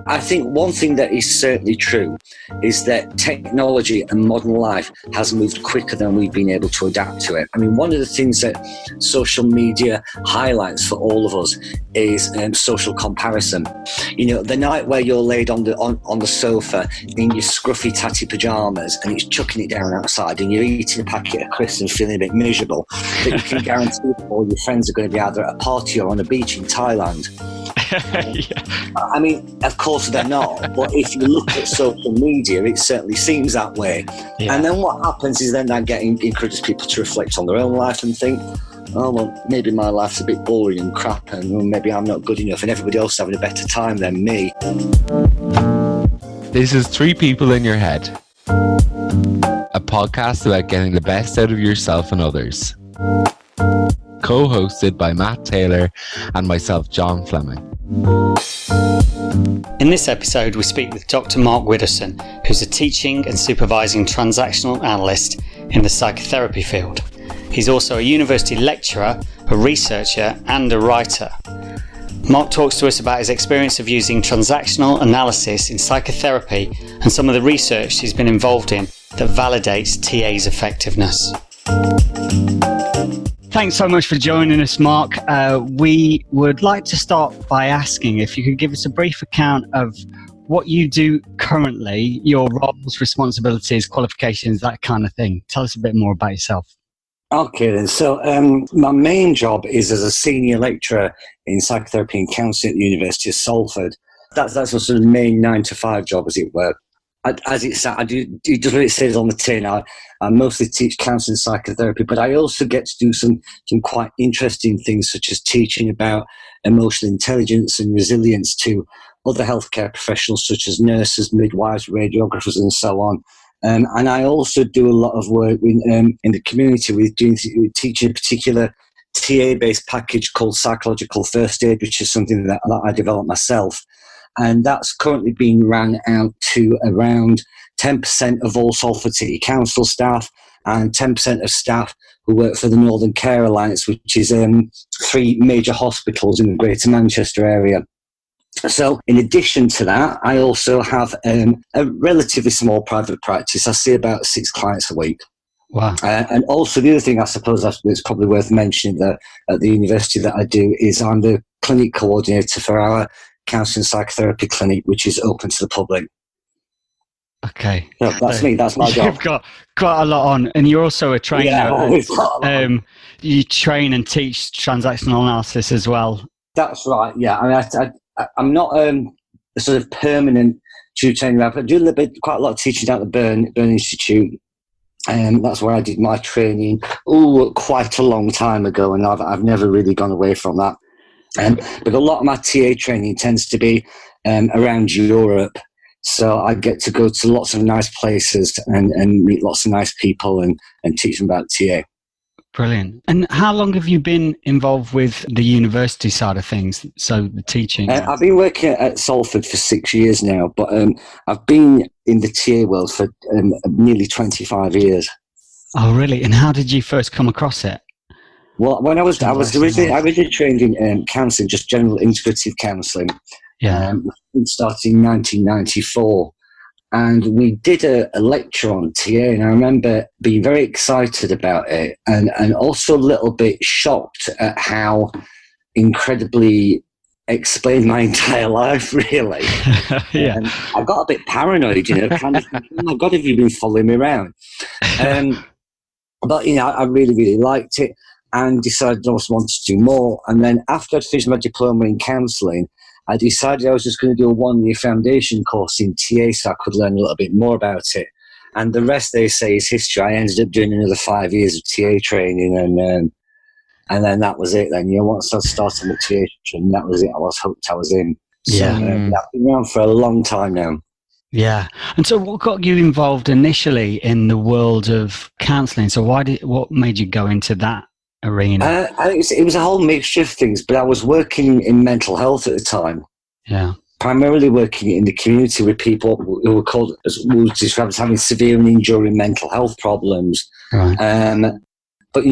I think one thing that is certainly true is that technology and modern life has moved quicker than we've been able to adapt to it. I mean, one of the things that social media highlights for all of us is social comparison. You know, the night where you're laid on the sofa in your scruffy tatty pajamas and it's chucking it down outside and you're eating a packet of crisps and feeling a bit miserable, that you can guarantee that all your friends are going to be either at a party or on a beach in Thailand. Yeah. I mean, of course they're not, but if you look at social media, it certainly seems that way. Yeah. And then what happens is then that encourages people to reflect on their own life and think, oh, well, maybe my life's a bit boring and crap, and well, maybe I'm not good enough, and everybody else is having a better time than me. This is Three People in Your Head, a podcast about getting the best out of yourself and others. Co-hosted by Matt Taylor and myself, John Fleming. In this episode, we speak with Dr Mark Widdowson, who's a teaching and supervising transactional analyst in the psychotherapy field. He's also a university lecturer, a researcher, and a writer. Mark talks to us about his experience of using transactional analysis in psychotherapy and some of the research he's been involved in that validates TA's effectiveness. Thanks so much for joining us, Mark. We would like to start by asking if you could give us a brief account of what you do currently, your roles, responsibilities, qualifications, that kind of thing. Tell us a bit more about yourself. Okay then, so my main job is as a senior lecturer in psychotherapy and counselling at the University of Salford. That's a sort of main 9-to-5 job, as it were. As it's, I do just what it says on the tin. I mostly teach counselling and psychotherapy, but I also get to do some quite interesting things, such as teaching about emotional intelligence and resilience to other healthcare professionals, such as nurses, midwives, radiographers, and so on. And I also do a lot of work in the community with teaching a particular TA-based package called Psychological First Aid, which is something that I developed myself. And that's currently being ran out to around 10% of all Salford City Council staff and 10% of staff who work for the Northern Care Alliance, which is 3 major hospitals in the Greater Manchester area. So in addition to that, I also have a relatively small private practice. I see about 6 clients a week. Wow. And also the other thing I suppose that's probably worth mentioning that at the university that I do is I'm the clinic coordinator for our counselling psychotherapy clinic, which is open to the public. Okay. So that's me, that's my job. You've got quite a lot on, and you're also a trainer. Yeah, you train and teach transactional analysis as well. That's right, yeah. I mean, I'm not a sort of permanent tutor anywhere, but I do quite a lot of teaching at the Burn Institute. That's where I did my training quite a long time ago, and I've never really gone away from that. But a lot of my TA training tends to be around Europe, so I get to go to lots of nice places and meet lots of nice people and teach them about TA. Brilliant. And how long have you been involved with the university side of things, so the teaching? I've been working at Salford for 6 years now, but I've been in the TA world for nearly 25 years. Oh, really? And how did you first come across it? Well, when I was originally trained in counselling, just general integrative counselling. Yeah. Started in 1994. And we did a lecture on TA, and I remember being very excited about it and also a little bit shocked at how incredibly explained my entire life, really. Yeah. I got a bit paranoid, kind of, oh my God, have you been following me around? But, I really, really liked it and decided I also wanted to do more. And then after I'd finished my diploma in counselling, I decided I was just going to do a 1-year foundation course in TA so I could learn a little bit more about it. And the rest, they say, is history. I ended up doing another 5 years of TA training, and then that was it. Then, once I started with TA training, that was it. I was hooked. I was in. Yeah. So, I've been around for a long time now. Yeah. And so what got you involved initially in the world of counselling? So what made you go into that arena? I think it was a whole mixture of things, but I was working in mental health at the time. Yeah. Primarily working in the community with people who were described as having severe and enduring mental health problems. Right. But,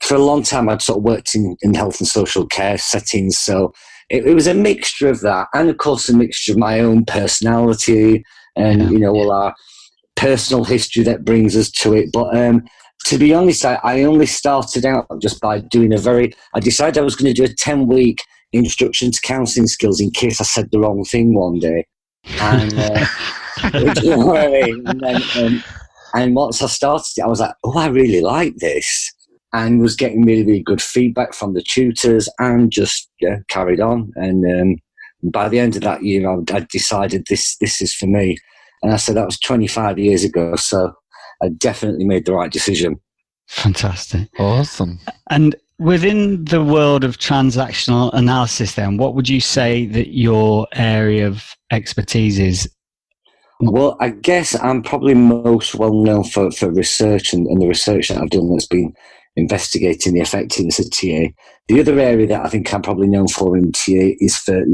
for a long time, I'd sort of worked in health and social care settings. So it was a mixture of that, and of course a mixture of my own personality and all our personal history that brings us to it. But to be honest, I only started out just by doing I decided I was going to do a 10-week introduction to counselling skills in case I said the wrong thing one day. And you know what I mean? And then, and once I started it, I was like, oh, I really like this, and was getting really, really good feedback from the tutors, and just carried on. And by the end of that year, I decided this is for me. And I said that was 25 years ago, so I definitely made the right decision. Fantastic. Awesome. And within the world of transactional analysis then, what would you say that your area of expertise is? Well, I guess I'm probably most well known for research and the research that I've done that's been investigating the effectiveness of TA. The other area that I think I'm probably known for in TA is for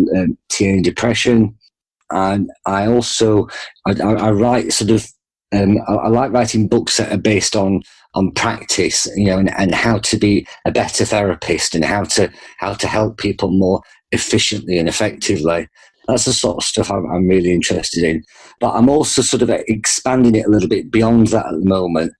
TA and depression. And I also, I write sort of, I like writing books that are based on practice, and how to be a better therapist and how to help people more efficiently and effectively. That's the sort of stuff I'm really interested in. But I'm also sort of expanding it a little bit beyond that at the moment.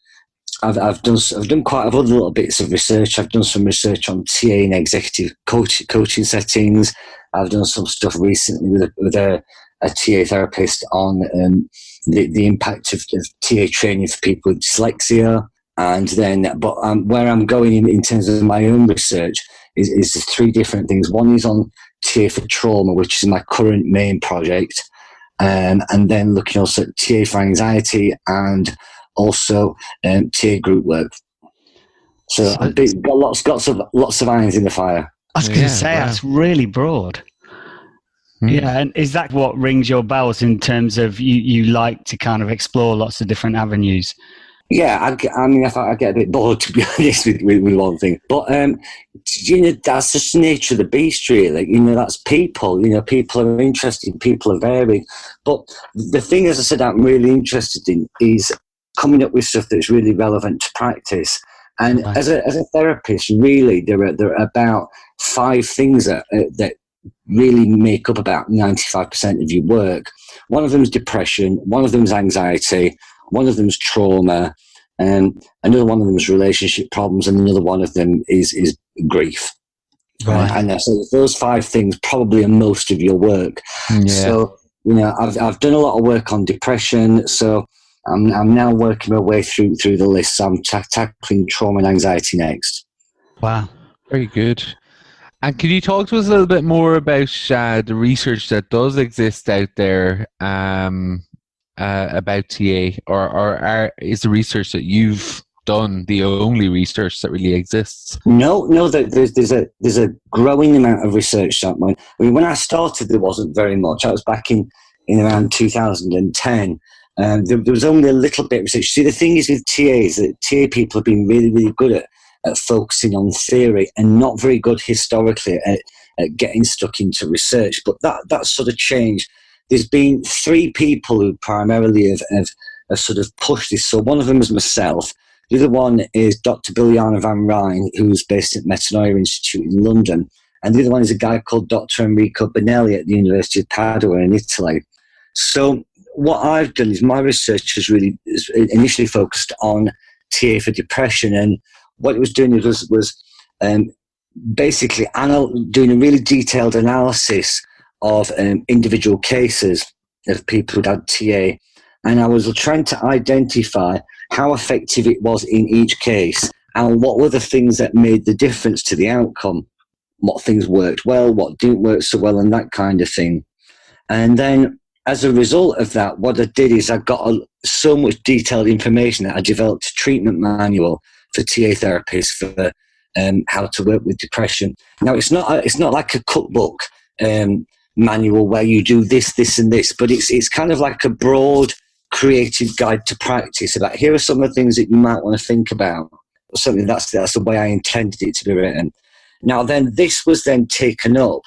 I've done quite a lot of little bits of research. I've done some research on TA and executive coaching settings. I've done some stuff recently with a TA therapist on the impact of TA training for people with dyslexia. And then, where I'm going in terms of my own research is 3 different things. One is on TA for trauma, which is my current main project, and then looking also at TA for anxiety and also TA group work. So I've got lots of irons in the fire. I was going to say, that's really broad. Yeah, and is that what rings your bells in terms of you like to kind of explore lots of different avenues? Yeah, I thought I get a bit bored, to be honest, with one thing. But, that's just the nature of the beast, really. That's people. People are interesting, people are varied. But the thing, as I said, I'm really interested in is coming up with stuff that's really relevant to practice. And as a therapist, really, there are about 5 things that really make up about 95% of your work. One of them is depression, one of them is anxiety, one of them is trauma, and another one of them is relationship problems, and another one of them is grief. Right. And so those 5 things probably are most of your work. Yeah. So, I've done a lot of work on depression, so I'm now working my way through the list. So I'm tackling trauma and anxiety next. Wow. Very good. And can you talk to us a little bit more about the research that does exist out there about TA, or is the research that you've done the only research that really exists? No. There's a growing amount of research. When I started, there wasn't very much. I was back in around 2010. There was only a little bit of research. See, the thing is with TA is that TA people have been really, really good at focusing on theory and not very good historically at getting stuck into research. But that's sort of changed. There's been 3 people who primarily have sort of pushed this. So one of them is myself. The other one is Dr. Biljana van Rijn, who's based at Metanoia Institute in London. And the other one is a guy called Dr. Enrico Benelli at the University of Padua in Italy. So what I've done is my research has really initially focused on TA for depression. And what it was doing was basically doing a really detailed analysis of individual cases of people who'd had TA. And I was trying to identify how effective it was in each case and what were the things that made the difference to the outcome, what things worked well, what didn't work so well, and that kind of thing. And then as a result of that, what I did is I got so much detailed information that I developed a treatment manual for TA therapists for how to work with depression. Now, it's not like a cookbook manual where you do this, and this, but it's kind of like a broad creative guide to practice about here are some of the things that you might want to think about. Something that's the way I intended it to be written. Now, then this was then taken up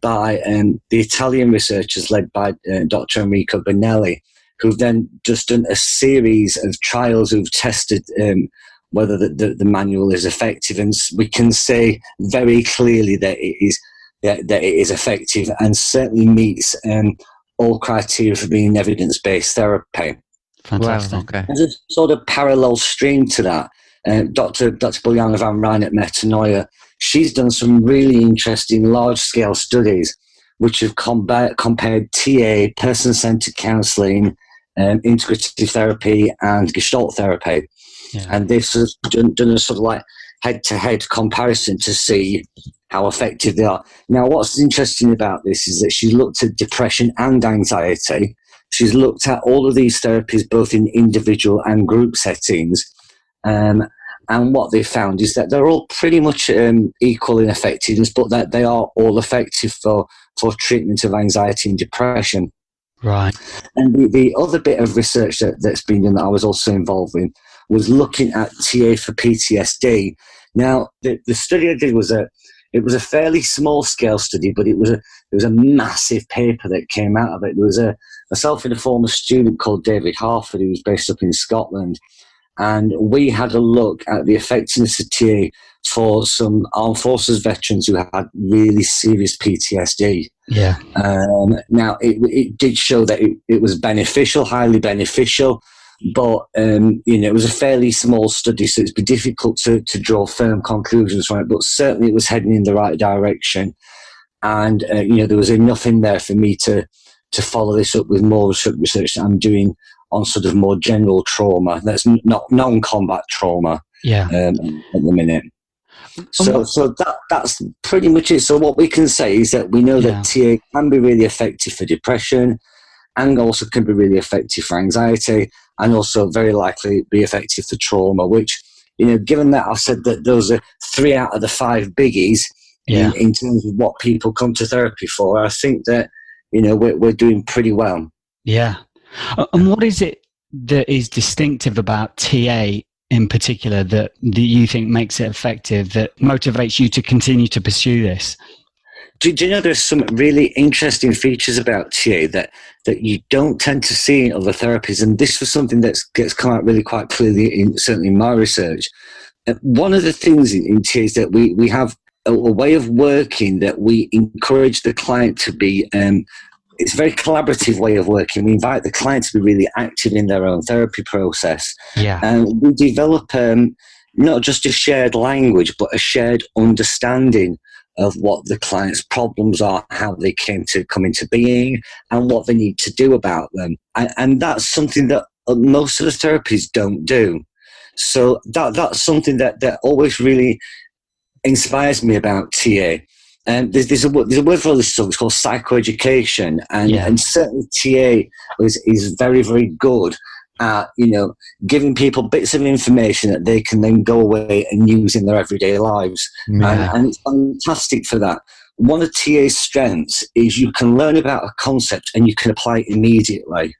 by the Italian researchers led by Dr. Enrico Benelli, who've then just done a series of trials who've tested whether the manual is effective. And we can say very clearly that it is that it is effective and certainly meets all criteria for being evidence-based therapy. Fantastic. Wow, okay. There's a sort of parallel stream to that. Dr. Boljana van Rijn at Metanoia, she's done some really interesting large-scale studies which have compared TA, person-centered counselling, integrative therapy, and Gestalt therapy. Yeah. And they've sort of done a sort of like head-to-head comparison to see how effective they are. Now, what's interesting about this is that she's looked at depression and anxiety. She's looked at all of these therapies, both in individual and group settings. And what they found is that they're all pretty much equal in effectiveness, but that they are all effective for treatment of anxiety and depression. Right. And the other bit of research that's been done that I was also involved in was looking at TA for PTSD. Now, the study I did was it was a fairly small scale study, but it was a massive paper that came out of it. There was myself and a former student called David Harford, who was based up in Scotland, and we had a look at the effectiveness of TA for some armed forces veterans who had really serious PTSD. Yeah. Now, it did show that it was beneficial, highly beneficial, but it was a fairly small study, so it's been difficult to draw firm conclusions from it, but certainly it was heading in the right direction. And, there was enough in there for me to follow this up with more research that I'm doing on sort of more general trauma. That's not non-combat trauma. Yeah. At the minute. So that's pretty much it. So what we can say is that we know that TA can be really effective for depression and also can be really effective for anxiety and also very likely be effective for trauma, which, given that I've said that those are 3 out of the 5 biggies in terms of what people come to therapy for, I think that, we're doing pretty well. Yeah. And what is it that is distinctive about TA in particular that you think makes it effective, that motivates you to continue to pursue this? Do you know there's some really interesting features about TA that you don't tend to see in other therapies, and this was something that gets come out really quite clearly, certainly in my research. One of the things in TA is that we have a way of working that we encourage the client to be it's a very collaborative way of working. We invite the client to be really active in their own therapy process. Yeah. And we develop not just a shared language, but a shared understanding of what the client's problems are, how they come into being, and what they need to do about them. And that's something that most of the therapies don't do. So that's something that always really inspires me about TA. There's a word for all this stuff. It's called psychoeducation, and certainly TA is very, very good at giving people bits of information that they can then go away and use in their everyday lives, and it's fantastic for that. One of TA's strengths is you can learn about a concept and you can apply it immediately,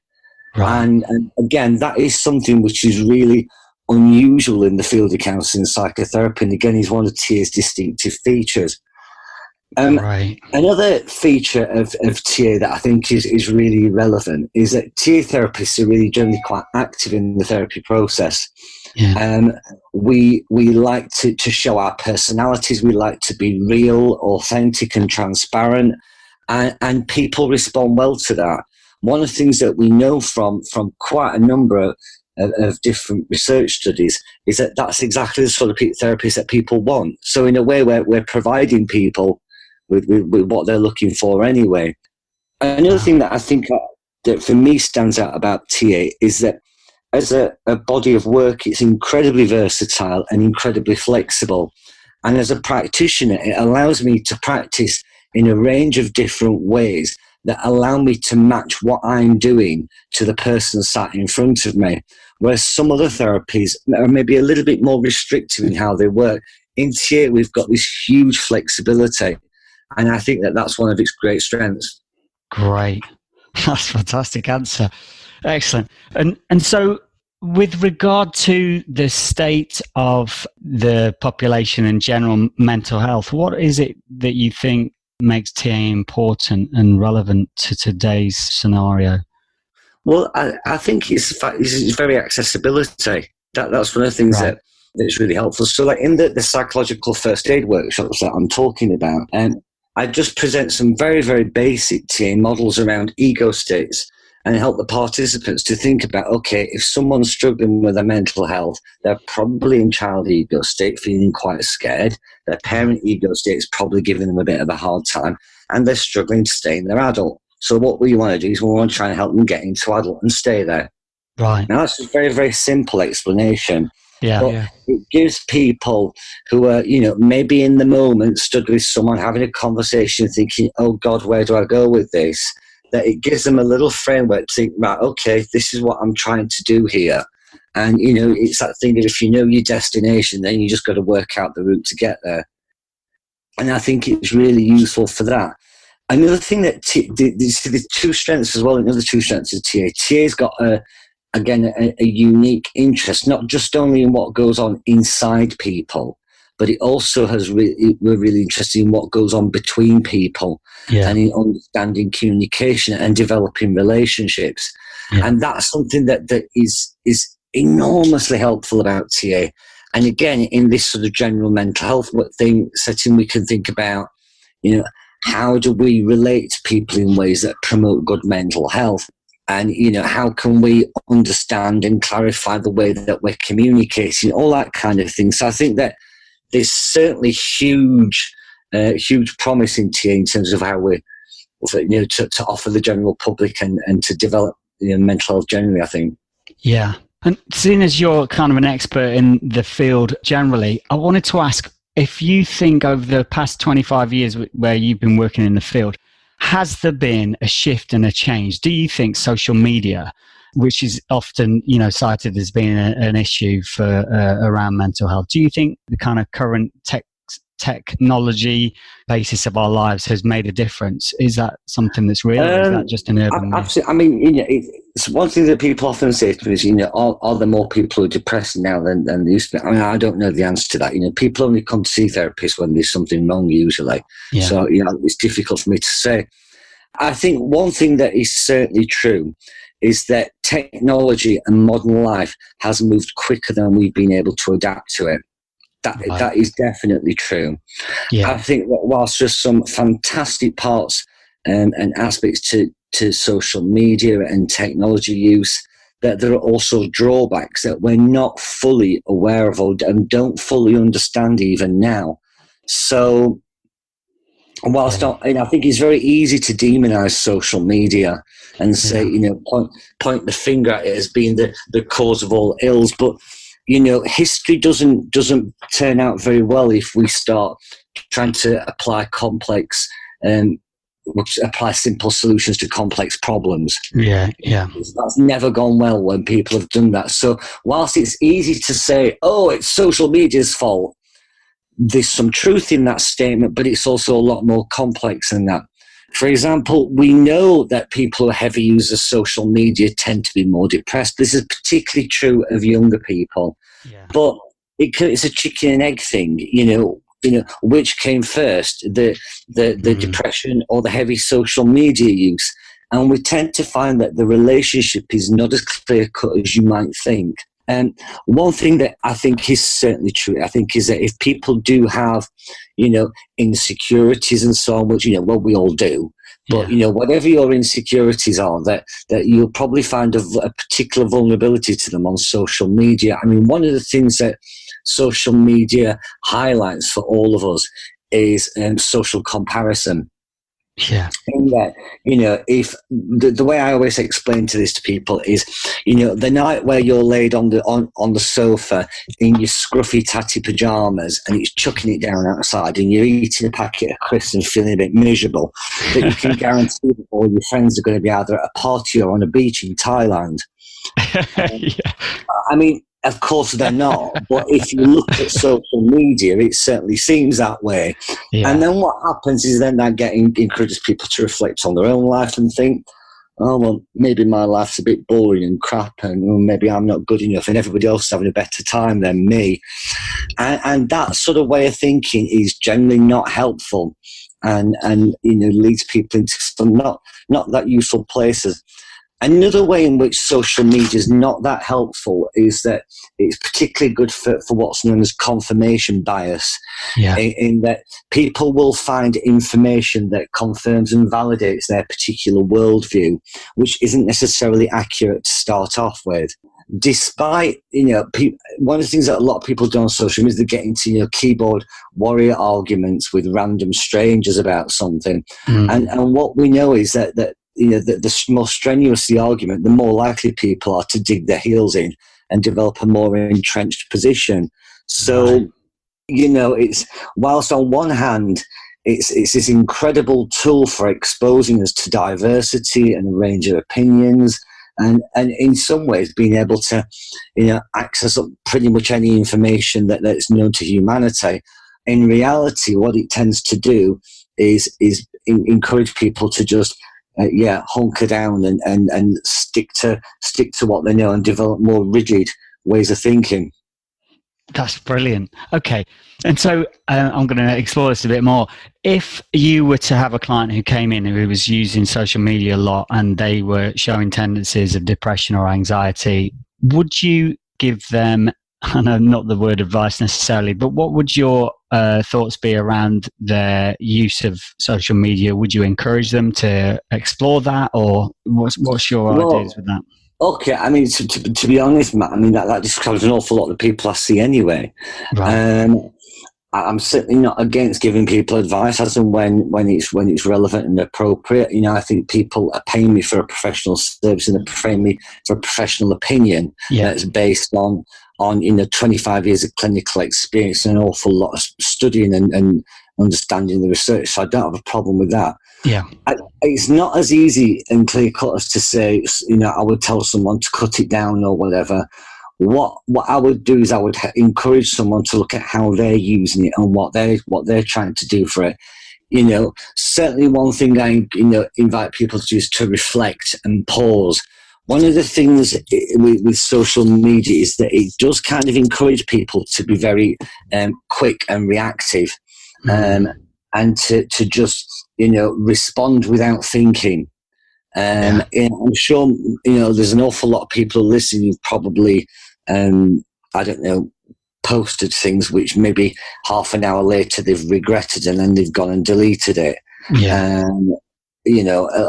and again that is something which is really unusual in the field of counselling and psychotherapy, and again is one of TA's distinctive features. Another feature of TA that I think is really relevant is that TA therapists are really generally quite active in the therapy process. Yeah. We like to show our personalities. We like to be real, authentic and transparent, and people respond well to that. One of the things that we know from quite a number of different research studies is that that's exactly the sort of therapies that people want. So in a way we're providing people with what they're looking for anyway. Another thing that I think that for me stands out about TA is that as a body of work, it's incredibly versatile and incredibly flexible. And as a practitioner, it allows me to practice in a range of different ways that allow me to match what I'm doing to the person sat in front of me. Whereas some other therapies are maybe a little bit more restrictive in how they work. In TA, we've got this huge flexibility. And I think that's one of its great strengths. Great. That's a fantastic answer. Excellent. And so with regard to the state of the population and general mental health, what is it that you think makes TA important and relevant to today's scenario? Well, I think it's very accessibility. That's one of the things that's really helpful. So like in the psychological first aid workshops that I'm talking about, I just present some very, very basic TA models around ego states and help the participants to think about, okay, if someone's struggling with their mental health, they're probably in child ego state, feeling quite scared. Their parent ego state is probably giving them a bit of a hard time, and they're struggling to stay in their adult. So what we want to do is we want to try and help them get into adult and stay there. Right. Now, that's a very, very simple explanation. Yeah. But it gives people who are, maybe in the moment stood with someone having a conversation thinking, oh God, where do I go with this? That it gives them a little framework to think, right, okay, this is what I'm trying to do here. And, it's that thing that if you know your destination, then you just got to work out the route to get there. And I think it's really useful for that. Another thing that, the two strengths as well, another two strengths of TA. TA's got a unique interest, not just only in what goes on inside people, but it also we're really interested in what goes on between people and in understanding communication and developing relationships. Yeah. And that's something that is enormously helpful about TA. And again, in this sort of general mental health setting, we can think about, how do we relate to people in ways that promote good mental health? And, how can we understand and clarify the way that we're communicating, all that kind of thing. So I think that there's certainly huge promise in TA in terms of how we're, to offer the general public and to develop mental health generally, I think. Yeah. And seeing as you're kind of an expert in the field generally, I wanted to ask if you think over the past 25 years where you've been working in the field, has there been a shift and a change? Do you think social media, which is often, cited as being an issue for around mental health, do you think the kind of current technology basis of our lives has made a difference? Is that something that's real, or is that just an urban myth? Absolutely. I mean, it's one thing that people often say to me is, are there more people who are depressed now than there used to be? I mean, I don't know the answer to that. People only come to see therapists when there's something wrong, usually. Yeah. So, it's difficult for me to say. I think one thing that is certainly true is that technology and modern life has moved quicker than we've been able to adapt to it. That is definitely true. Yeah. I think that whilst there's some fantastic parts and aspects to social media and technology use, that there are also drawbacks that we're not fully aware of and don't fully understand even now. So whilst I think it's very easy to demonize social media and say, point the finger at it as being the cause of all ills, but history doesn't turn out very well if we start trying to apply apply simple solutions to complex problems. Yeah. That's never gone well when people have done that. So whilst it's easy to say, oh, it's social media's fault, there's some truth in that statement, but it's also a lot more complex than that. For example, we know that people who are heavy users of social media tend to be more depressed. This is particularly true of younger people. Yeah. But it's a chicken and egg thing, which came first, the depression or the heavy social media use. And we tend to find that the relationship is not as clear-cut as you might think. And one thing that I think is certainly true, I think, is that if people do have, insecurities and so on, which, we all do, but, whatever your insecurities are, that you'll probably find a particular vulnerability to them on social media. I mean, one of the things that social media highlights for all of us is social comparison. Yeah. And that, if the way I always explain this to people is, the night where you're laid on the sofa in your scruffy tatty pajamas and it's chucking it down outside and you're eating a packet of crisps and feeling a bit miserable, that you can guarantee that all your friends are going to be either at a party or on a beach in Thailand. I mean, of course they're not, but if you look at social media, it certainly seems that way. Yeah. And then what happens is then that encourages people to reflect on their own life and think, oh, well, maybe my life's a bit boring and crap, and maybe I'm not good enough, and everybody else is having a better time than me. And that sort of way of thinking is generally not helpful and leads people into some not that useful places. Another way in which social media is not that helpful is that it's particularly good for what's known as confirmation bias, in that people will find information that confirms and validates their particular worldview, which isn't necessarily accurate to start off with. Despite, one of the things that a lot of people do on social media is they get into, keyboard warrior arguments with random strangers about something. And what we know is that the more strenuous the argument, the more likely people are to dig their heels in and develop a more entrenched position. So, it's, whilst on one hand, it's this incredible tool for exposing us to diversity and a range of opinions, and in some ways being able to, access pretty much any information that's known to humanity. In reality, what it tends to do is encourage people to just hunker down and stick to what they know and develop more rigid ways of thinking. That's brilliant. Okay. And so I'm going to explore this a bit more. If you were to have a client who came in who was using social media a lot and they were showing tendencies of depression or anxiety, would you give them, I know not the word advice necessarily, but what would your thoughts be around their use of social media? Would you encourage them to explore that, or what's your ideas with that? Okay, I mean, to be honest, Matt, I mean, that describes an awful lot of people I see anyway. Right. I'm certainly not against giving people advice as and when it's relevant and appropriate. I think people are paying me for a professional service and they're paying me for a professional opinion that's based on 25 years of clinical experience and an awful lot of studying and understanding the research. So I don't have a problem with that. Yeah. It's not as easy and clear cut as to say, I would tell someone to cut it down or whatever. What I would do is I would encourage someone to look at how they're using it and what they're trying to do for it. Certainly one thing I invite people to do is to reflect and pause. One of the things with social media is that it does kind of encourage people to be very quick and reactive, and to just respond without thinking. I'm sure there's an awful lot of people listening who probably posted things which maybe half an hour later they've regretted and then they've gone and deleted it. A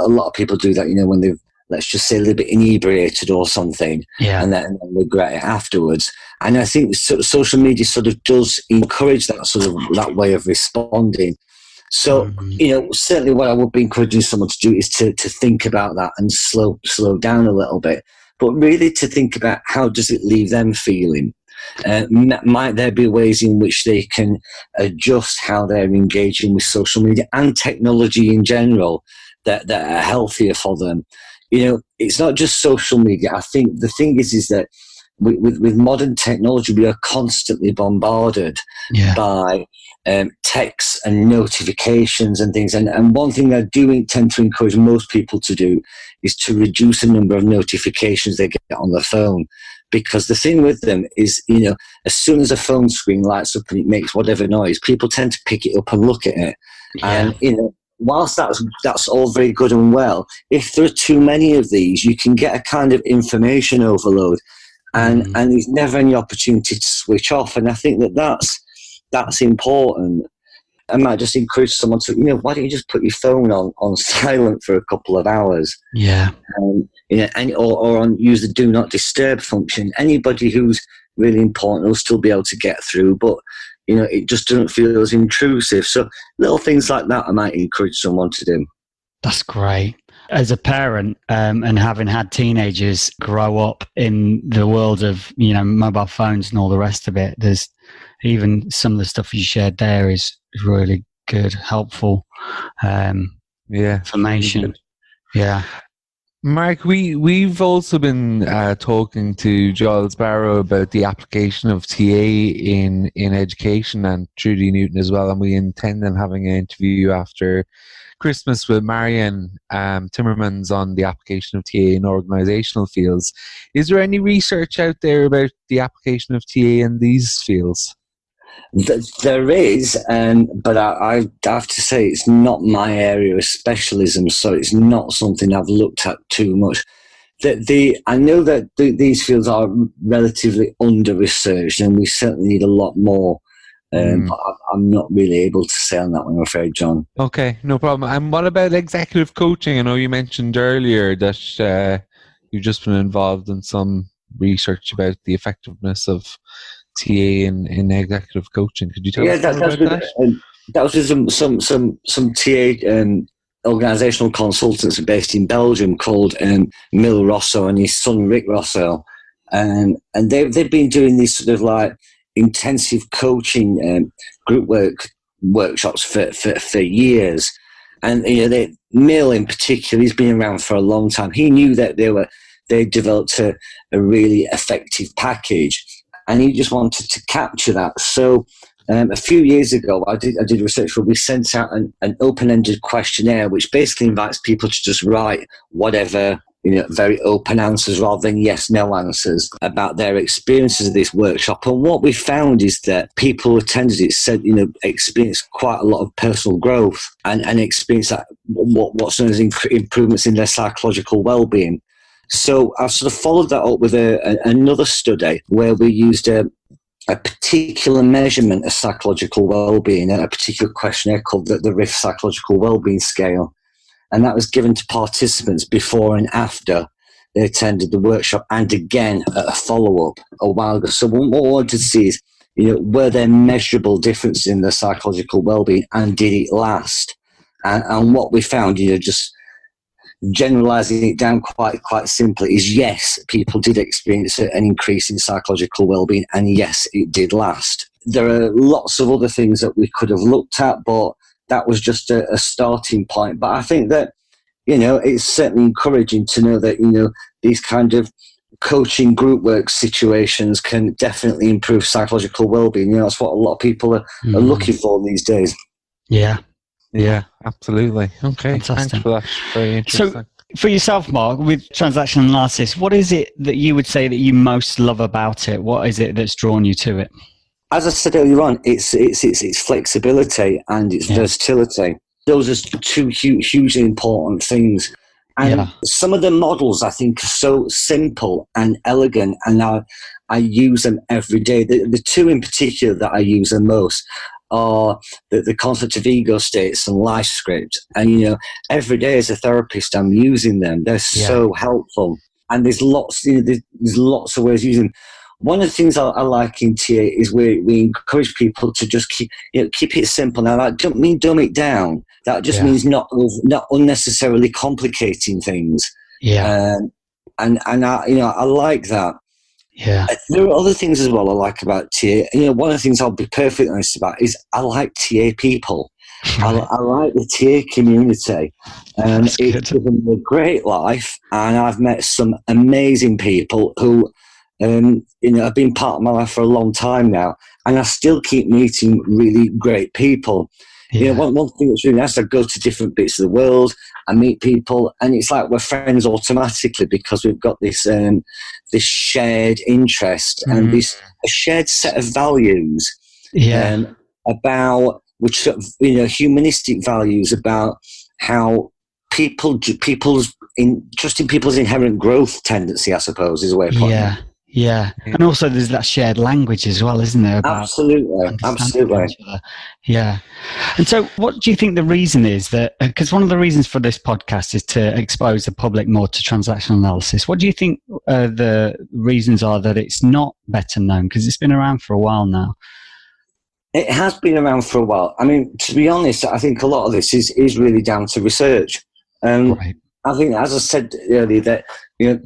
lot of people do that when they've, let's just say, a little bit inebriated or something, and then regret it afterwards. And I think social media sort of does encourage that way of responding. So, certainly what I would be encouraging someone to do is to think about that and slow down a little bit, but really to think about how does it leave them feeling. Might there be ways in which they can adjust how they're engaging with social media and technology in general that are healthier for them? It's not just social media. I think the thing is that with modern technology, we are constantly bombarded by texts and notifications and things. And one thing I do tend to encourage most people to do is to reduce the number of notifications they get on their phone. Because the thing with them is, as soon as a phone screen lights up and it makes whatever noise, people tend to pick it up and look at it. And, whilst that's all very good and well, if there are too many of these, you can get a kind of information overload. And there's never any opportunity to switch off. And I think that's important. I might just encourage someone to, why don't you just put your phone on silent for a couple of hours? Or use the do not disturb function. Anybody who's really important will still be able to get through, but it just doesn't feel as intrusive. So little things like that I might encourage someone to do. That's great. As a parent, and having had teenagers grow up in the world of mobile phones and all the rest of it, there's even some of the stuff you shared there is really good, helpful information. Yeah. Mark, we've also been talking to Giles Barrow about the application of TA in education, and Trudy Newton as well, and we intend on having an interview after Christmas with Marianne Timmermans on the application of TA in organisational fields. Is there any research out there about the application of TA in these fields? There is, but I have to say it's not my area of specialism, so it's not something I've looked at too much. I know that these fields are relatively under-researched, and we certainly need a lot more. But I'm not really able to say on that one, I'm afraid, John. Okay, no problem. And what about executive coaching? I know you mentioned earlier that you've just been involved in some research about the effectiveness of TA in executive coaching. Could you tell us more about that? That was with some TA organisational consultants based in Belgium called Mil Rosso and his son Rick Rosso, and they've been doing these sort of like intensive coaching group workshops for years. And Mill in particular, he's been around for a long time. He knew that they developed a really effective package, and he just wanted to capture that. So a few years ago, I did research where we sent out an open-ended questionnaire, which basically invites people to just write whatever, very open answers rather than yes/no answers about their experiences of this workshop. And what we found is that people who attended it said, experienced quite a lot of personal growth and experienced that what's known as improvements in their psychological well-being. So I've sort of followed that up with another study where we used a particular measurement of psychological well-being, a particular questionnaire called the RIF Psychological Well-being Scale. And that was given to participants before and after they attended the workshop, and again at a follow-up a while ago. So what we wanted to see is, were there measurable differences in their psychological well-being, and did it last? And what we found, just generalizing it down quite simply, is yes, people did experience an increase in psychological well-being, and yes, it did last. There are lots of other things that we could have looked at, but that was just a starting point. But I think that, it's certainly encouraging to know that, these kind of coaching group work situations can definitely improve psychological well-being. That's what a lot of people are looking for these days. Yeah. Yeah, absolutely. Okay, Fantastic. Thanks for that. Very interesting. So, for yourself, Mark, with transactional analysis, what is it that you would say that you most love about it? What is it that's drawn you to it? As I said earlier on, it's flexibility and its versatility. Those are two hugely important things. And some of the models I think are so simple and elegant, and I use them every day. The two in particular that I use the most are the concept of ego states and life script. And, every day as a therapist, I'm using them. They're so helpful. And there's lots of ways of using them. One of the things I like in TA is we encourage people to just keep it simple. Now, that don't mean dumb it down. That just means not unnecessarily complicating things. Yeah. And I like that. Yeah. There are other things as well I like about TA. One of the things I'll be perfectly honest about is I like TA people. Right. I like the TA community. It's given me a great life, and I've met some amazing people who have been part of my life for a long time now, and I still keep meeting really great people. Yeah. One thing that's really nice, I go to different bits of the world, I meet people, and it's like we're friends automatically because we've got this shared interest and a shared set of values. About which sort of humanistic values about how people's inherent growth tendency, I suppose, is a way of putting it. Yeah, and also there's that shared language as well, isn't there? Absolutely. Yeah. And so what do you think the reason is that, because one of the reasons for this podcast is to expose the public more to transactional analysis. What do you think the reasons are that it's not better known? Because it's been around for a while now. It has been around for a while. I mean, to be honest, I think a lot of this is really down to research. Right. I think, as I said earlier, that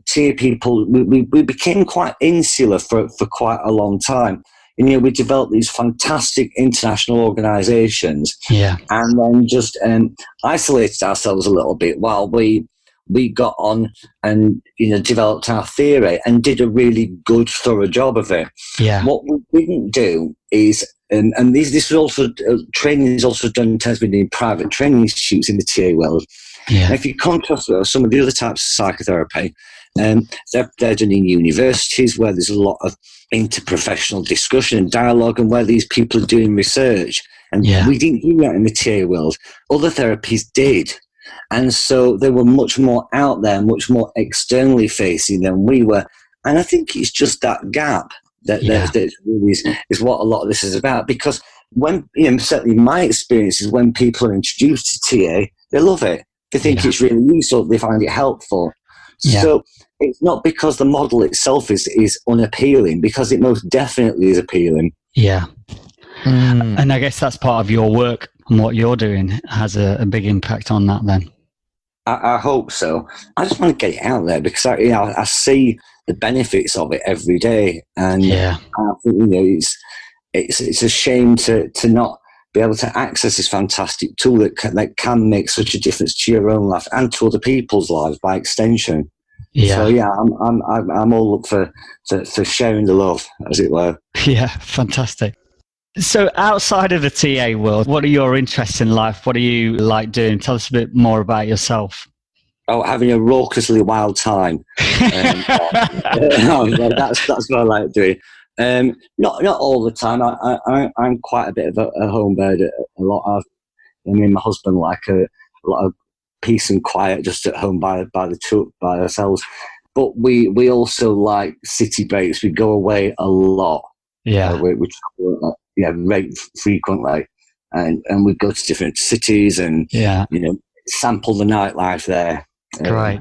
TA people, we became quite insular for quite a long time. We developed these fantastic international organisations, and then just isolated ourselves a little bit while we got on and developed our theory and did a really good, thorough job of it. Yeah. What we didn't do is, and this is also training is also done tends to be in private training institutes in the TA world. Yeah. If you contrast some of the other types of psychotherapy, they're done in universities where there's a lot of interprofessional discussion and dialogue, and where these people are doing research. And we didn't do that in the TA world. Other therapies did. And so they were much more out there, much more externally facing than we were. And I think it's just that gap that really is what a lot of this is about. Because when, certainly my experience is when people are introduced to TA, they love it. They think it's really useful. They find it helpful. Yeah. So it's not because the model itself is unappealing, because it most definitely is appealing. Yeah. And I guess that's part of your work, and what you're doing has a big impact on that then. I hope so. I just want to get it out there, because I see the benefits of it every day, and I think it's a shame to not be able to access this fantastic tool that can make such a difference to your own life and to other people's lives by extension. Yeah. So I'm all up for sharing the love, as it were. Yeah, fantastic. So outside of the TA world, what are your interests in life? What do you like doing? Tell us a bit more about yourself. Oh, having a raucously wild time. That's what I like doing. Not all the time. I'm quite a bit of a home bird. Me and my husband like a lot of peace and quiet, just at home by the truck by ourselves. But we also like city breaks. We go away a lot. Yeah, we travel very frequently, and we go to different cities and sample the nightlife there. Great.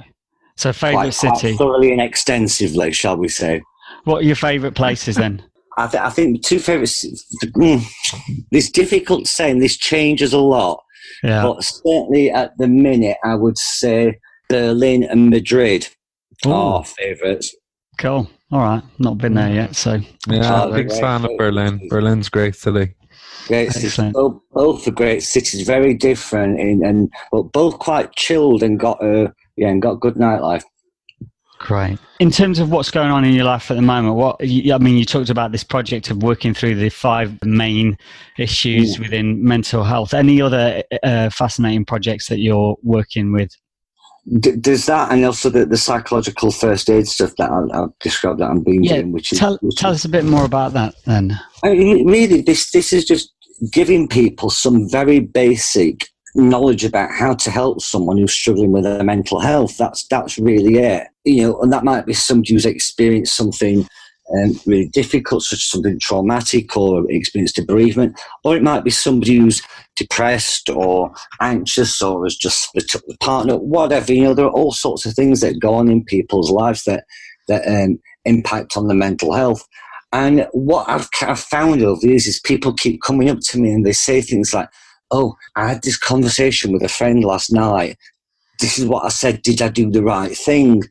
So favourite city? Quite thoroughly and extensively, shall we say. What are your favourite places then? I think two favourites. It's difficult to say, and this changes a lot. Yeah. But certainly at the minute, I would say Berlin and Madrid are favourites. Cool. All right. Not been there yet, so. Yeah, I'm a big fan of Berlin. Berlin's great city. Great cities. Both are great cities, very different, but both quite chilled and got good nightlife. Great. In terms of what's going on in your life at the moment, you talked about this project of working through the 5 main issues within mental health. Any other fascinating projects that you're working with? There's that, and also the psychological first aid stuff that I've described that I'm being doing. Tell us a bit more about that then. Really, this is just giving people some very basic knowledge about how to help someone who's struggling with their mental health. That's really it. And that might be somebody who's experienced something really difficult, such as something traumatic or experienced a bereavement, or it might be somebody who's depressed or anxious or has just split up with a partner, whatever. There are all sorts of things that go on in people's lives that impact on the mental health. And what I've found over the years is people keep coming up to me and they say things like, "Oh, I had this conversation with a friend last night. This is what I said. Did I do the right thing?"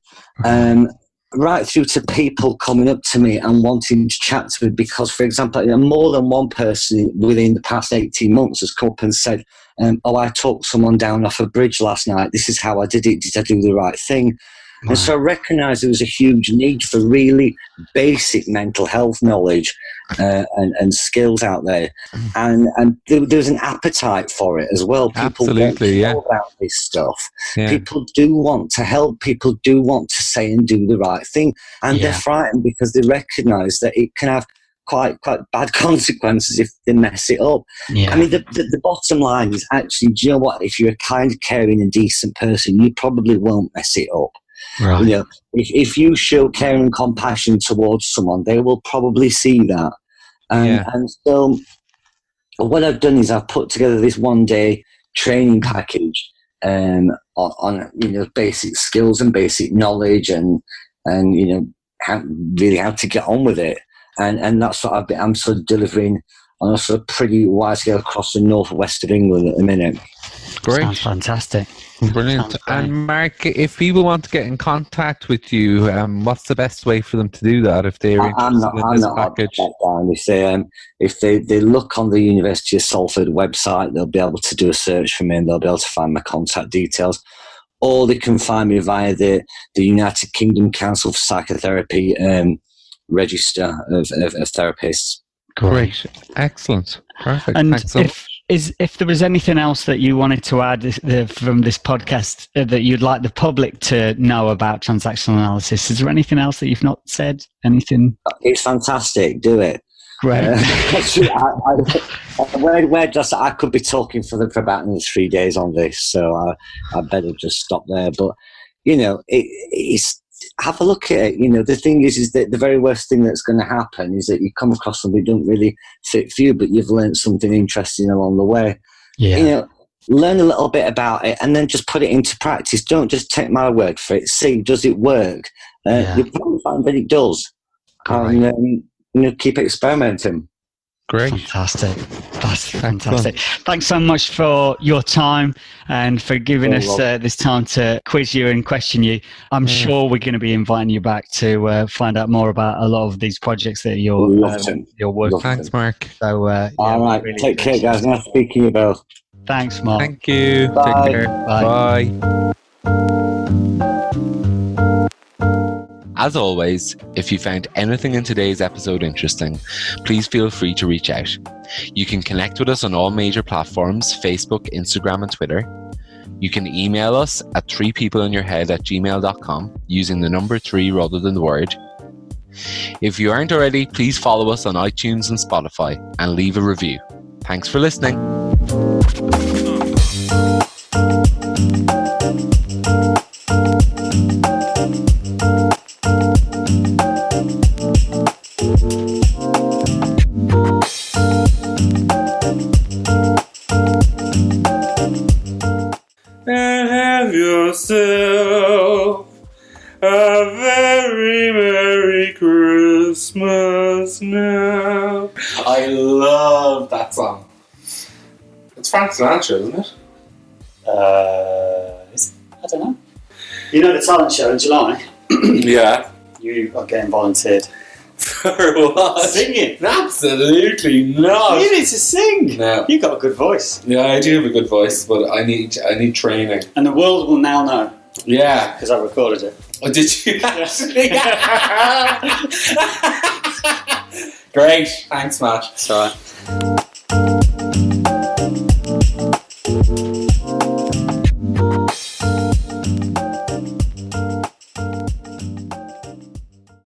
Right through to people coming up to me and wanting to chat to me because, for example, more than one person within the past 18 months has come up and said, I talked someone down off a bridge last night. This is how I did it. Did I do the right thing? Right. And so I recognised there was a huge need for really basic mental health knowledge and skills out there. And there's an appetite for it as well. People want to know about this stuff. Yeah. People do want to help. People do want to say and do the right thing. And they're frightened because they recognise that it can have quite bad consequences if they mess it up. Yeah. I mean, the bottom line is actually, do you know what? If you're a kind, caring and decent person, you probably won't mess it up. Right. If you show care and compassion towards someone, they will probably see that. And so what I've done is I've put together this 1-day training package on basic skills and basic knowledge and how to get on with it. And that's what I'm sort of delivering on a sort of pretty wide scale across the northwest of England at the minute. Great. Sounds fantastic. Brilliant. And Mark, if people want to get in contact with you, what's the best way for them to do that if they're interested in this package? If they look on the University of Salford website, they'll be able to do a search for me and they'll be able to find my contact details. Or they can find me via the United Kingdom Council for Psychotherapy register of therapists. Great. Excellent. Perfect. And thanks so much. If there was anything else that you wanted to add from this podcast that you'd like the public to know about transactional analysis, is there anything else that you've not said? Anything? It's fantastic. Do it. Great. I could be talking for about another 3 days on this, so I better just stop there. But it's have a look at it. The thing is that the very worst thing that's going to happen is that you come across something that don't really fit for you, but you've learned something interesting along the way. Yeah. Learn a little bit about it and then just put it into practice. Don't just take my word for it. See, does it work? You'll probably find that it does. And keep experimenting. Great. Fantastic. That's fantastic. Thanks so much for your time and for giving us this time to quiz you and question you. I'm sure we're going to be inviting you back to find out more about a lot of these projects that you're working on. Thanks, Mark. So, all right. Really take care, guys. Nice speaking to you both. Thanks, Mark. Thank you. Bye. Take care. Bye. As always, if you found anything in today's episode interesting, please feel free to reach out. You can connect with us on all major platforms, Facebook, Instagram, and Twitter. You can email us at 3peopleinyourhead@gmail.com using the number 3 rather than the word. If you aren't already, please follow us on iTunes and Spotify and leave a review. Thanks for listening. And have yourself a very Merry Christmas now. I love that song. It's Frank Sinatra, isn't it? I don't know. You know the talent show in July? Yeah. You are getting volunteered. For what? Singing. Absolutely not. You need to sing. No. You've got a good voice. Yeah, I do have a good voice, but I need training. And the world will now know. Yeah. Because I recorded it. Oh, did you actually? Great. Thanks, Matt. It's all right.